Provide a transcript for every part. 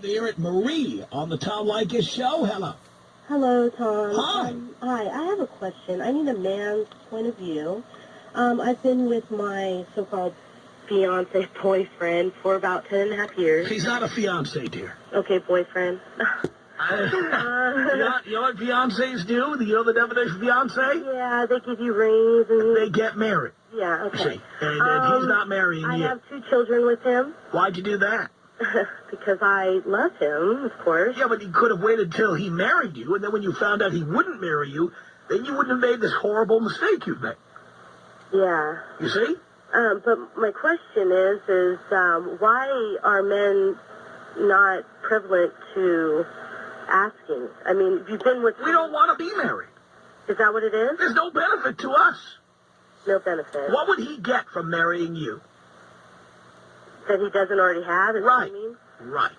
Here at Marie on the Tom Leykis show. Hello. Hello, Tom. Hi. Hi, I have a question. I need a man's point of view. I've been with my so-called fiance boyfriend for about 10.5 years. He's not a fiance, dear. Okay, boyfriend. You know what fiancés do? You know the definition of fiance? Yeah, they give you rings and... They get married. Yeah, okay. See, and he's not marrying you. I have 2 children with him. Why'd you do that? Because I love him, of course. Yeah, but you could have waited till he married you, and then when you found out he wouldn't marry you, then you wouldn't have made this horrible mistake you've made. Yeah. You see? But my question is why are men not prevalent to asking? I mean, if you've been with... We don't want to be married. Is that what it is? There's no benefit to us. No benefit. What would he get from marrying you? That he doesn't already have, is Right. what you mean? Right.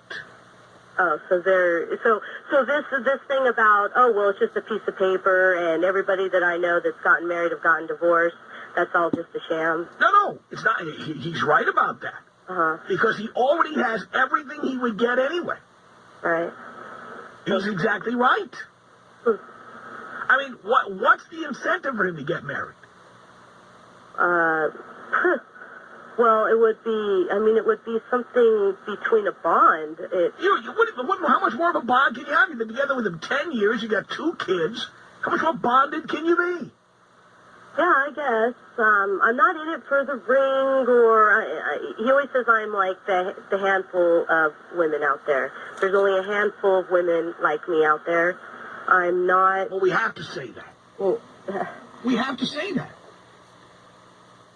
Oh, so this thing about, oh, well, it's just a piece of paper, and everybody that I know that's gotten married have gotten divorced, that's all just a sham? No, it's not. He's right about that. Uh-huh. Because he already has everything he would get anyway. Right. He's exactly right. Hmm. I mean, what's the incentive for him to get married? Well, it would be something between a bond. How much more of a bond can you have? You've been together with him 10 years, you got 2 kids. How much more bonded can you be? Yeah, I guess. I'm not in it for the ring, or he always says I'm like the handful of women out there. There's only a handful of women like me out there. I'm not... Well, we have to say that. Well, we have to say that.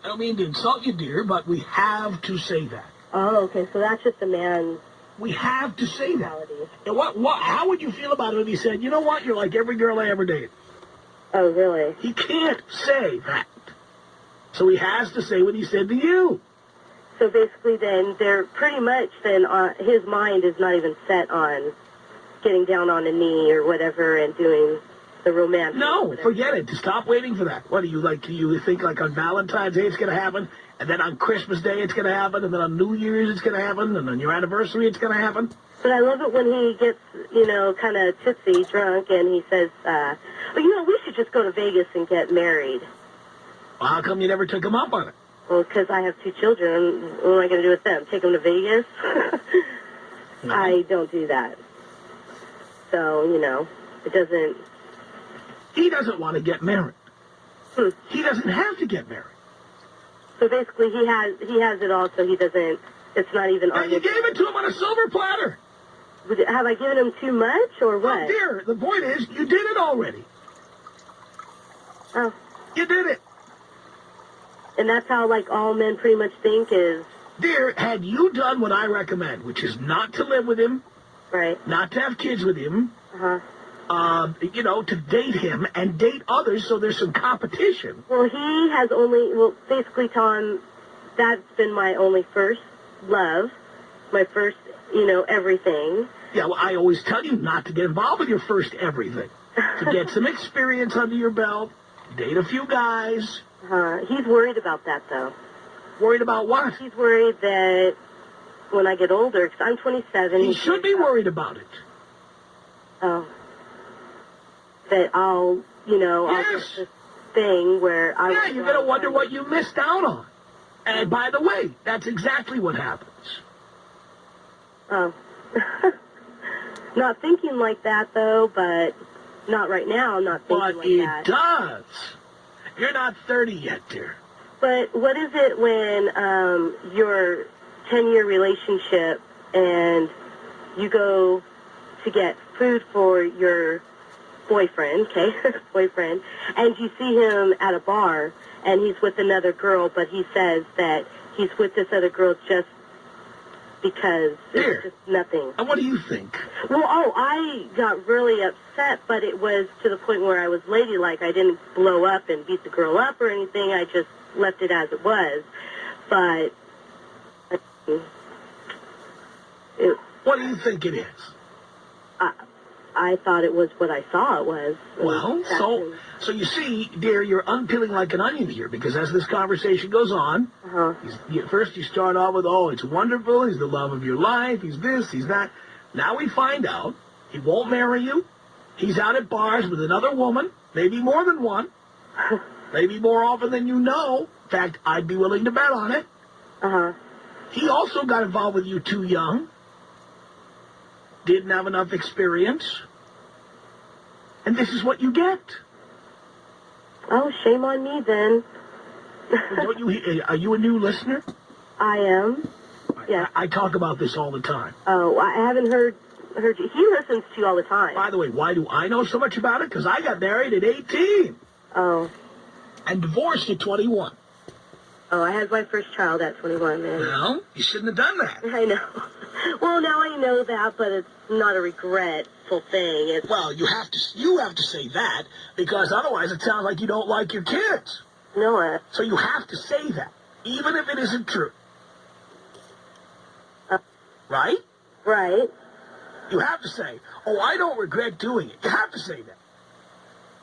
I don't mean to insult you, dear, but we have to say that. Oh, okay, so that's just a man's... We have to say that. reality. And how would you feel about it if he said, you know what, you're like every girl I ever dated? Oh, really? He can't say that. So he has to say what he said to you. So basically then, they're pretty much then, his mind is not even set on getting down on a knee or whatever and doing the romantic. No, forget it. Stop waiting for that. What do you think like on Valentine's Day it's going to happen, and then on Christmas Day it's going to happen, and then on New Year's it's going to happen, and on your anniversary it's going to happen? But I love it when he gets, kind of tipsy, drunk, and he says, we should just go to Vegas and get married. Well, how come you never took him up on it? Well, because I have 2 children. What am I going to do with them? Take them to Vegas? No. I don't do that. So, it doesn't... He doesn't want to get married. He doesn't have to get married. So basically, he has it all, so he doesn't... It's not even... And you gave it to him on a silver platter. Have I given him too much, or what? Oh, dear, the point is, you did it already. Oh. You did it. And that's how, all men pretty much think is... Dear, had you done what I recommend, which is not to live with him, right, not to have kids with him, uh-huh, to date him and date others so there's some competition. Well, he has basically, Tom, that's been my only first love, my first, everything. Yeah, well, I always tell you not to get involved with your first everything. To get some experience under your belt, date a few guys. He's worried about that, though. Worried about what? He's worried that when I get older, because I'm 27... He should be worried about it. Oh. That I'll, I'll get this thing where I... Yeah, you're going to wonder what you missed out on. And by the way, that's exactly what happens. Oh. Not thinking like that, though, but not right now. I'm not thinking like that. But it does. You're not 30 yet, dear. But what is it when your 10-year relationship and you go to get food for your boyfriend, boyfriend, and you see him at a bar and he's with another girl, but he says that he's with this other girl just because it's just nothing. And what do you think? Well, I got really upset, but it was to the point where I was ladylike. I didn't blow up and beat the girl up or anything. I just left it as it was. But what do you think it is? I thought it was what I saw it was. Well, so you see, dear, you're unpeeling like an onion here, because as this conversation goes on, first you start off with, oh, it's wonderful, he's the love of your life, he's this, he's that. Now we find out he won't marry you. He's out at bars with another woman, maybe more than one, maybe more often than you know. In fact, I'd be willing to bet on it. Uh-huh. He also got involved with you too young. Didn't have enough experience. And this is what you get. Oh, shame on me then. Are you a new listener? I am. Yes. I talk about this all the time. Oh, I haven't heard you. He listens to you all the time. By the way, why do I know so much about it? Because I got married at 18. Oh. And divorced at 21. Oh, I had my first child at 21, man. Well, you shouldn't have done that. I know. Well, now I know that, but it's not a regretful thing. Well, you have to say that, because otherwise it sounds like you don't like your kids. No. So you have to say that, even if it isn't true. Right? Right. You have to say, oh, I don't regret doing it. You have to say that.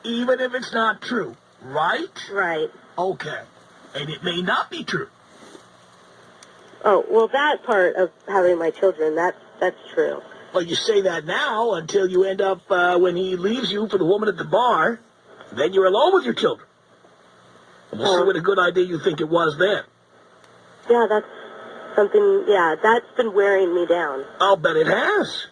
Even if it's not true. Right? Right. Okay. And it may not be true. Oh, well, that part of having my children, that's true. Well, you say that now until you end up, when he leaves you for the woman at the bar, then you're alone with your children. And we'll see what a good idea you think it was then. Yeah, that's something, that's been wearing me down. I'll bet it has.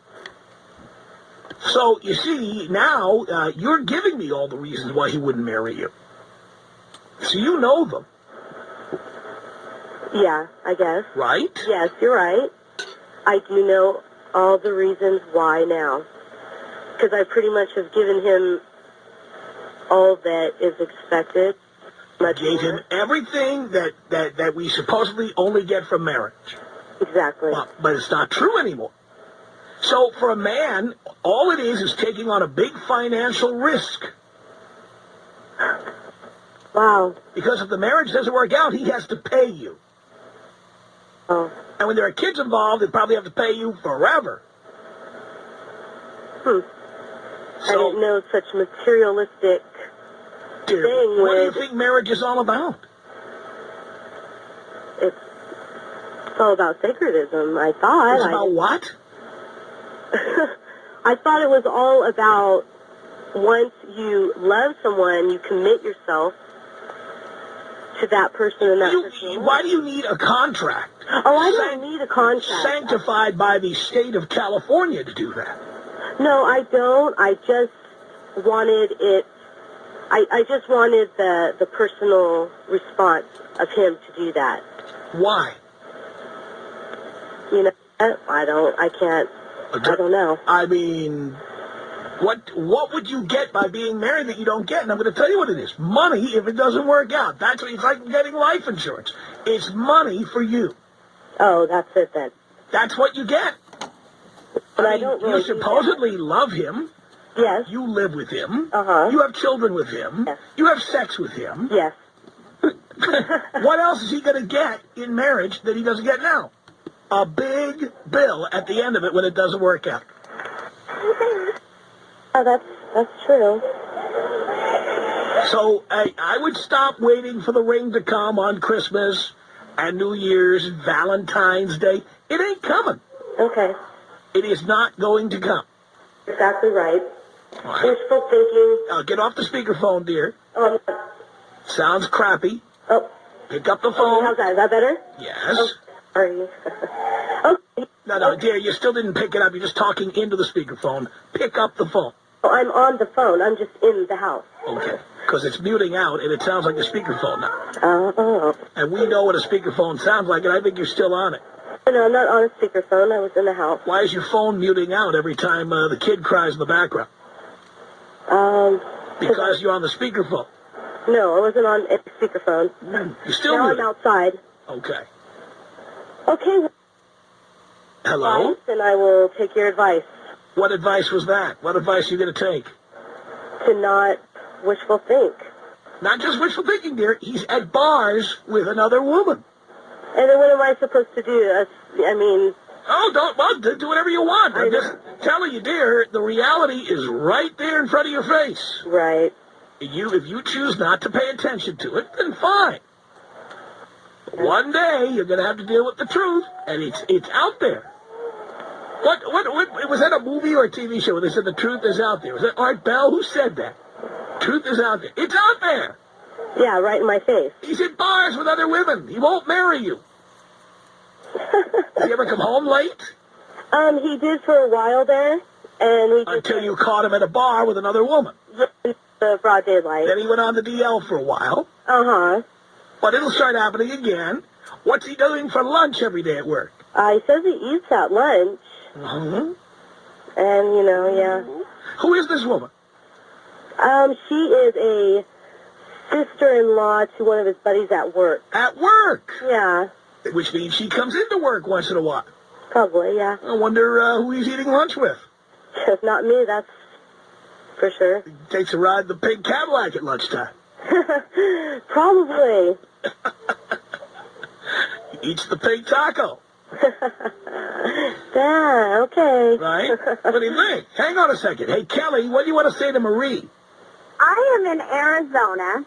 So, you see, now you're giving me all the reasons why he wouldn't marry you. So you know them. Yeah, I guess. Right? Yes, you're right. I do know all the reasons why now. Because I pretty much have given him all that is expected. Gave him everything that we supposedly only get from marriage. Exactly. Well, but it's not true anymore. So for a man, all it is taking on a big financial risk. Wow. Because if the marriage doesn't work out, he has to pay you. Oh. And when there are kids involved, they probably have to pay you forever. I didn't know such materialistic Dear, thing. What do you think marriage is all about? It's all about sacredism, I thought. It's about what? I thought it was all about once you love someone, you commit yourself to that person and that person. Why do you need a contract? Oh, I don't need a contract. Sanctified by the state of California to do that. No, I don't. I just wanted it. I just wanted the personal response of him to do that. Why? You know, I don't know. I mean, what would you get by being married that you don't get? And I'm going to tell you what it is. Money if it doesn't work out. That's what it's like getting life insurance. It's money for you. Oh, that's it then. That's what you get. But I mean, don't really you supposedly love him. Yes. You live with him. Uh-huh. You have children with him. Yes. You have sex with him. Yes. What else is he going to get in marriage that he doesn't get now? A big bill at the end of it when it doesn't work out. Oh, that's true. So I would stop waiting for the ring to come on Christmas and New Year's and Valentine's Day. It ain't coming. Okay. It is not going to come. Exactly right. All right. Wishful thinking. Get off the speakerphone, dear. Oh. Sounds crappy. Oh. Pick up the phone. How's that? Is that better? Yes. Oh, sorry. Okay. No, dear, you still didn't pick it up. You're just talking into the speakerphone. Pick up the phone. Oh, I'm on the phone. I'm just in the house. Okay. Because it's muting out, and it sounds like a speakerphone now. Oh. And we know what a speakerphone sounds like, and I think you're still on it. No, I'm not on a speakerphone. I was in the house. Why is your phone muting out every time the kid cries in the background? Because you're on the speakerphone. No, I wasn't on a speakerphone. You're still now muted. I'm outside. Okay. Okay. Hello? Advice, and I will take your advice. What advice was that? What advice are you going to take? To not wishful think. Not just wishful thinking, dear. He's at bars with another woman. And then what am I supposed to do? Do whatever you want. I'm just telling you, dear, the reality is right there in front of your face. Right. If you choose not to pay attention to it, then fine. One day, you're going to have to deal with the truth, and it's out there. What was that a movie or a TV show where they said the truth is out there? Was that Art Bell? Who said that? Truth is out there. It's out there. Yeah, right in my face. He's in bars with other women. He won't marry you. Does he ever come home late? He did for a while there, and he just Until you caught him at a bar with another woman. the broad daylight. Then he went on the DL for a while. Uh-huh. But it'll start happening again. What's he doing for lunch every day at work? He says he eats at lunch, Mm-hmm. and, yeah. Who is this woman? She is a sister-in-law to one of his buddies at work. At work. Yeah, Which means she comes into work once in a while. probably, yeah. I wonder who he's eating lunch with. Not me, that's for sure. He takes a ride in the pink Cadillac at lunchtime. Probably. He eats the pink taco. Yeah, okay. Right? What do you think? Hang on a second. Hey, Kelly, what do you want to say to Marie? I am in Arizona,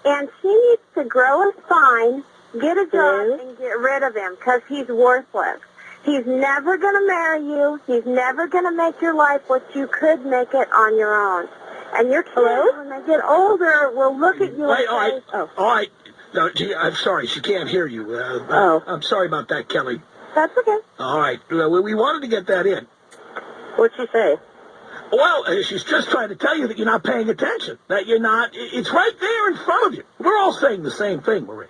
and she needs to grow a spine, get a job, and get rid of him because he's worthless. He's never going to marry you. He's never going to make your life what you could make it on your own. And your kids, when they get older, will look at you Wait, and say, all right. No, gee, I'm sorry. She can't hear you. I'm sorry about that, Kelly. that's okay. All right. We wanted to get that in. What'd she say? Well, she's just trying to tell you that you're not paying attention. That you're not. It's right there in front of you. We're all saying the same thing, Marie.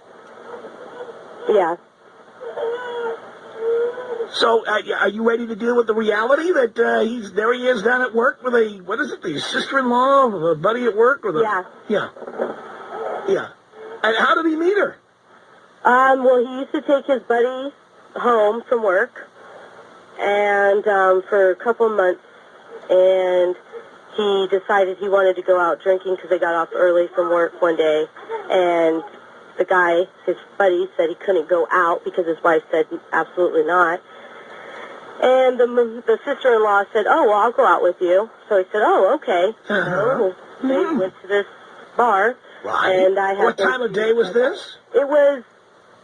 Yeah. So, are you ready to deal with the reality that there he is down at work with the sister-in-law of a buddy at work? Yeah. And how did he meet her? Well, he used to take his buddy home from work, and for a couple months, and he decided he wanted to go out drinking because they got off early from work one day, and the guy, his buddy, said he couldn't go out because his wife said absolutely not. And the sister-in-law said, "Oh, well, I'll go out with you." So he said, "Oh, okay." So they went to this bar. Right. And I had what time of day was this? It was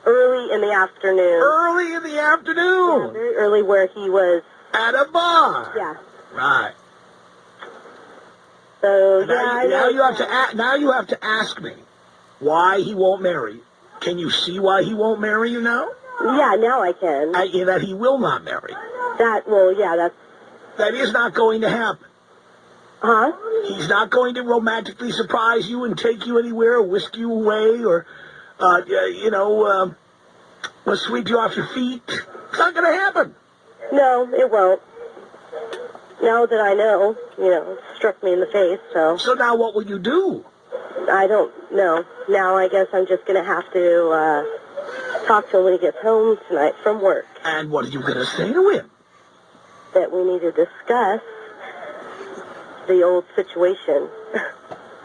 early in the afternoon. Early in the afternoon. Yeah, very early, where he was. At a bar. Yeah. Right. So Now you have to ask me why he won't marry you. Can you see why he won't marry you now? Yeah, now I can. That he will not marry. That is not going to happen. Huh? He's not going to romantically surprise you and take you anywhere or whisk you away or, sweep you off your feet. It's not going to happen. No, it won't. Now that I know, it struck me in the face, so. So now what will you do? I don't know. Now I guess I'm just going to have to talk to him when he gets home tonight from work. And what are you going to say to him? That we need to discuss the old situation.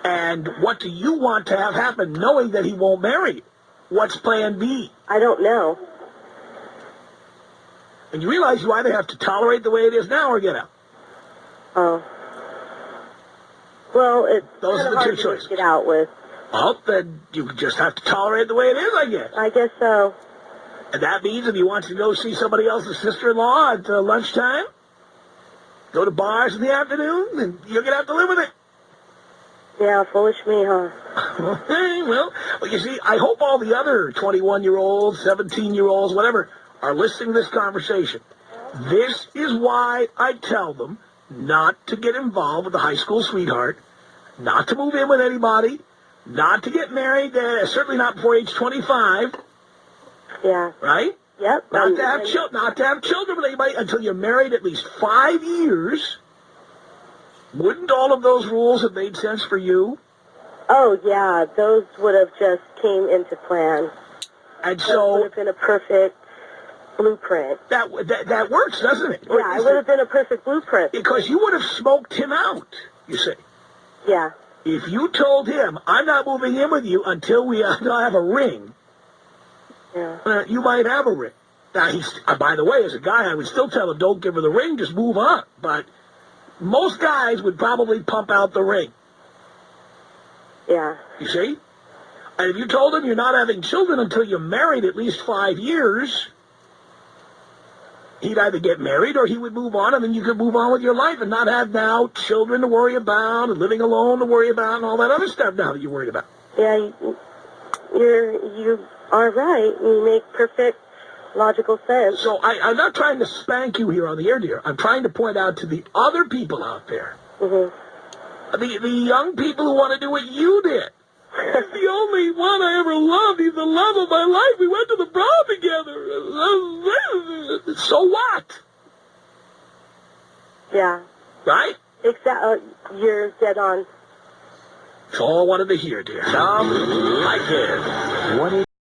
And what do you want to have happen knowing that he won't marry you? What's plan B? I don't know. And you realize you either have to tolerate the way it is now or get out. Oh. Well, it's Those kind are of the hard two to choices. get out with. Well, then you just have to tolerate the way it is, I guess. I guess so. And that means if he wants to go see somebody else's sister-in-law at lunchtime, go to bars in the afternoon, then you're going to have to live with it. Yeah, foolish me, huh? Okay, well, you see, I hope all the other 21-year-olds, 17-year-olds, whatever, are listening to this conversation. This is why I tell them not to get involved with a high school sweetheart, not to move in with anybody, not to get married, certainly not before age 25. Yeah. Right? Yep. Not to have children with anybody until you're married at least 5 years. Wouldn't all of those rules have made sense for you? Oh, yeah. Those would have just came into plan. And That so would have been a perfect blueprint. that works, doesn't it? Yeah, it would have been a perfect blueprint. Because you would have smoked him out, you see. Yeah. If you told him, I'm not moving in with you until we have a ring, Yeah. You might have a ring. Now, by the way, as a guy, I would still tell him, don't give her the ring, just move on. But most guys would probably pump out the ring. Yeah. You see? And if you told him you're not having children until you're married at least 5 years, He'd either get married or he would move on, and then you could move on with your life and not have now children to worry about and living alone to worry about and all that other stuff now that you're worried about. Yeah, you are right. You make perfect logical sense. So I'm not trying to spank you here on the air, dear. I'm trying to point out to the other people out there, the young people who want to do what you did. He's the only one I ever loved. He's the love of my life. We went to the prom together. So what? Yeah. Right? You're dead on. That's all I wanted to hear, dear. Some like this.